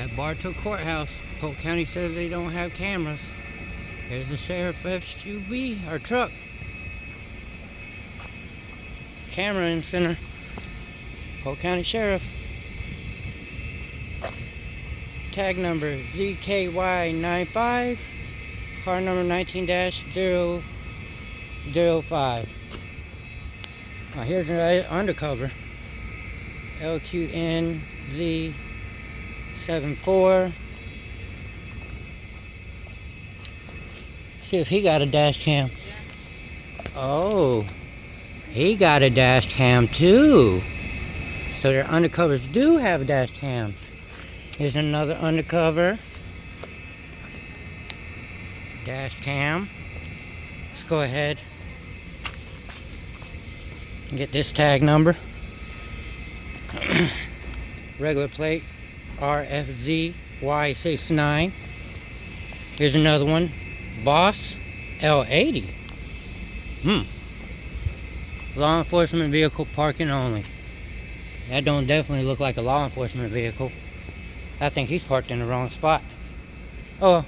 At Bartow Courthouse, Polk County says they don't have cameras. There's the sheriff SUV or truck. Camera in center. Polk County Sheriff. Tag number ZKY95. Car number 19-005. Here's an undercover. LQNZ74. See if he got a dash cam. Oh, he got a dash cam too. So their undercovers do have dash cams. Here's another undercover. Dash cam. Let's go ahead and get this tag number. Regular plate RFZY69. Here's another one. Boss L80. Law enforcement vehicle parking only. That don't definitely look like a law enforcement vehicle. I think he's parked in the wrong spot. Oh,